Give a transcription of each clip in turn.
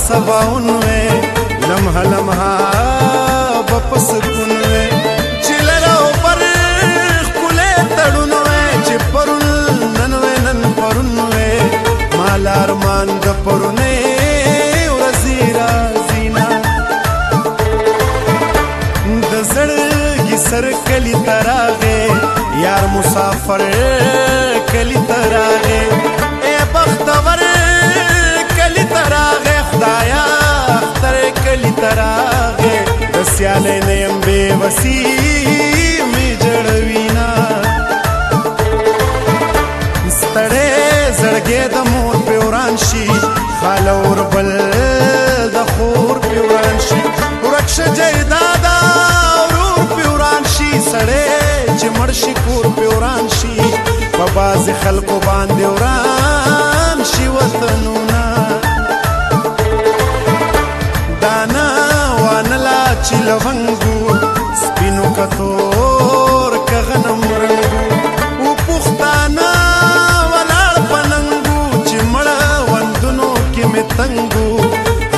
سباون وے لمحہ لمحہ بپس کن وے چلراو پر کلے تڑن وے چپرن ننوے نن پرن وے مال ارمان د پرنے ورزیرا زینا د زړګي سر کلی تراغه یار مسافر کلی تراغه اے بختور کلی تراغه خدایا اختر کلی تراغه د سیاله نیم بے وسی می جړوینا ستړې زړګې د مور په وران شي خالور بل د خور په وران شي ورکش جیدادا ورور په وران شي سړې چې مرشي کور په وران شي په باز خلکو باندې وران شي وطنونه چې لونګو سپینو کتور که غنم رنګو و پښتانه ولاړ پننګو چې مړه وندونو کې مې تنګو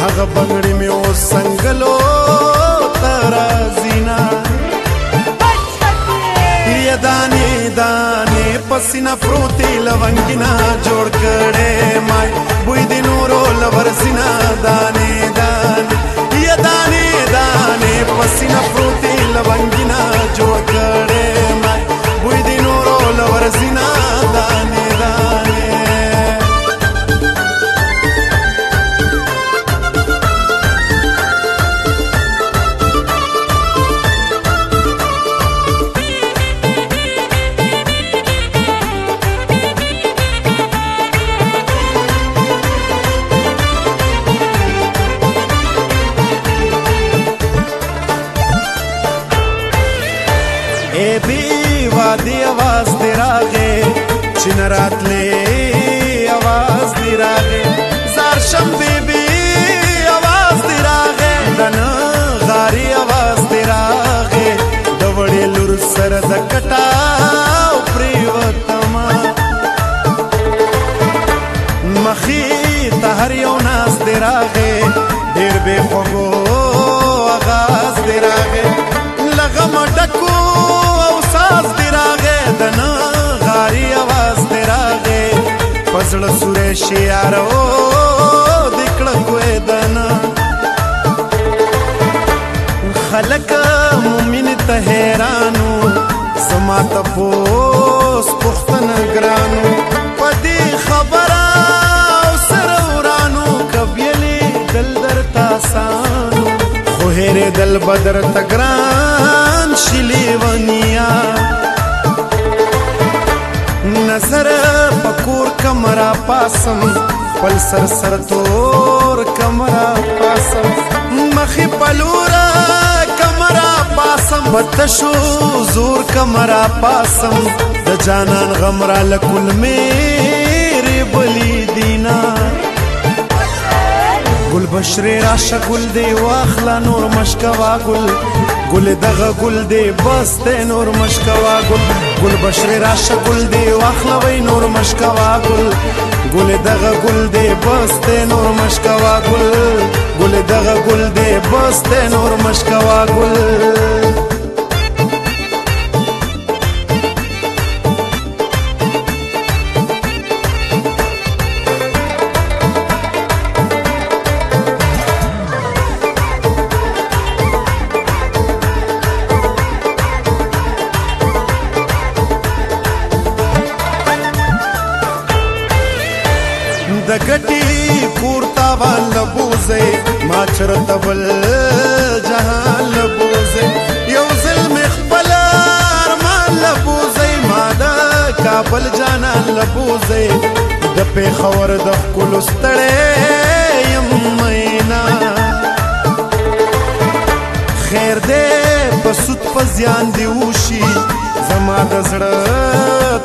هغه بنګړې مې اوس سنګلو ته راځينا یا دانې دانې پسینه پروتې لونګینا جوړ کړې مای بوی دې نورو لورسینا دانې دانې یا دانې دانې پسینه پروتې لونګینا جوړ کړې مای بوی دې نورو لورسینا دانې دانې دی आवाज دی راغه چنرات له आवाज دی راغه زار شم بیبي आवाज دی راغه دن غاري आवाज دی راغه د وړې لور سره د کټاو پریوتما مخي ته هر یو ناس دی راغه ډېر به خوګو आवाज دی راغه لغم ډکو پزړه سورې شیارو دکړه کوې دنا خلک مومن ته حیرانو سما ته پوس پختن ګرانو پدې خبره سره ورانو کبیلې دل در تاسانو خو هره دل بدر تګران شلی ونیا نظر پکور کمرا پاسم پل سر سر تور کمرا پاسم مخی پلورا کمرا پاسم بتشو زور کمرا پاسم د جانان غمرا لکل میری بلی دینا گل بشری راشه گل دی واخلا نور مشکوا گل دغه گل دی بسته نور مشکوا گل بشری راشه گل دی واخلا وی نور مشکوا گل دغه گل دی بسته نور مشکوا گل دغه گل دی بسته نور مشکوا گل د ګټي کور تاوان لبوزه ما چرته بل جهان لبوزه یو ظلم خپل ارمان لبوزه ما د کابل جانان لبوزه د پیښور د ښکلو ستړی یم مینا خیر دې په سود په زیان دې وشي زما د زړه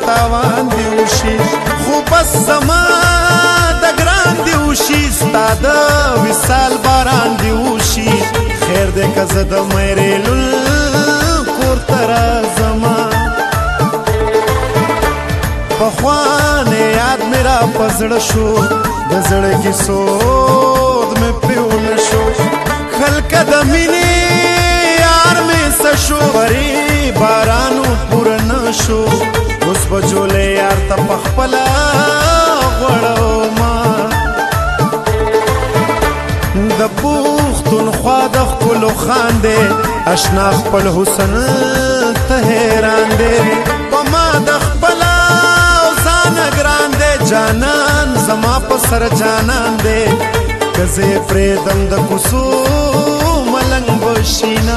تاوان دې وشي خو بس زما د ګران دې وشي ستا د وصال باران دې وشي خیر دې که زه د میرېلل کور ته راځمه پخوانی یاد مې را په زړه شو د زړه کیسو مې پرې ونه شو خلکه د مینې یار مې څه شو پرې بارانو پوره نه شو اوس به جولی یار ته پخپله غوړومه د پښتونخوا د ښکلو خان دی اشنا خپل حسن ته حیران دی په ما د خپله جانان زما په سر جانان دے کزے پریدم د کوسو ملنګ بشینا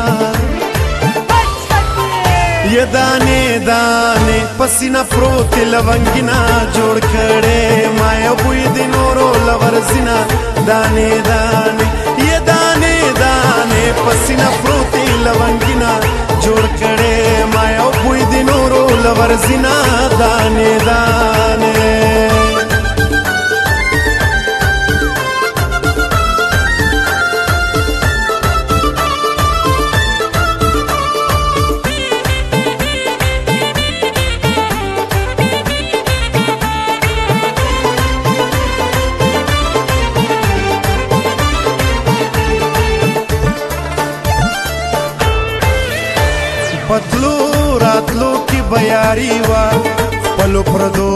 یہ دانے دانے پسینا پروت لونگینا جوړ کړي ما یو بوی د نورو لور زینا دانے دانے یہ دانے دانے پسینا پروت لونگینا جوړ کړي ما یو بوی د نورو لور زینا دانے دانے پتلو راتلو کی بیاری وا پلو پردو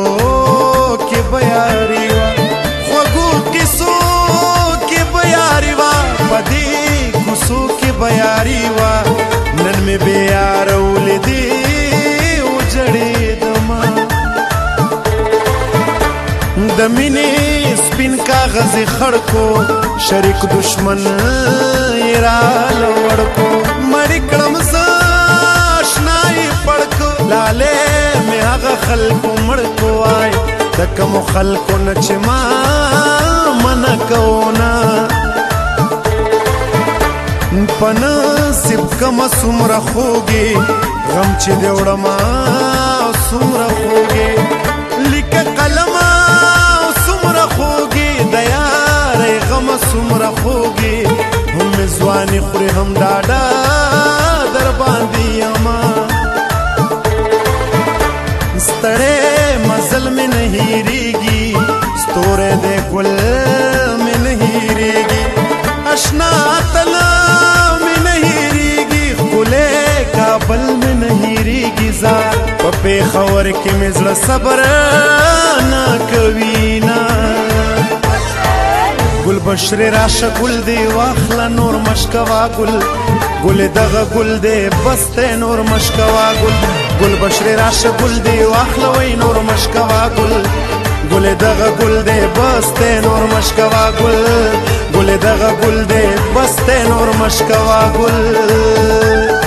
کی بیاری وا خوگو کسو کی بیاری وا پدی کسو کی بیاری وا نن میں بیار ولدی اجڑی دما دمینی سپین کاغذ خڑکو شریک دشمن ایرال وڑکو مڑی کڑم لاله می هغه خلکو مړکو وای د کوم خلکو نه چې ما منع کوونه په نصیب کوم څومره خوږې غم چې دې وړمه څومره خوږې لیکه قلمه څومره خوږې د یارې غم څومره خوږې هم مې ځواني خورې هم ډاډه در باندې یمه ستړی مزل میں نہیں ریگی ستورے دے گل میں نہیں ریگی اشنا تلا میں نہیں ریگی کلے کابل میں نہیں ریگی زار پپے خور کی مزل صبر نہ کوینا گل بشر راشه گل دی واخلا نور مشکوا گل گل دغه گل دی بسته نور مشکوا گل گل بشر راشه گل دی واخلا وی نور مشکوا گل گل دغه گل دی بسته نور مشکوا گل گل دغه گل دی بسته نور مشکوا گل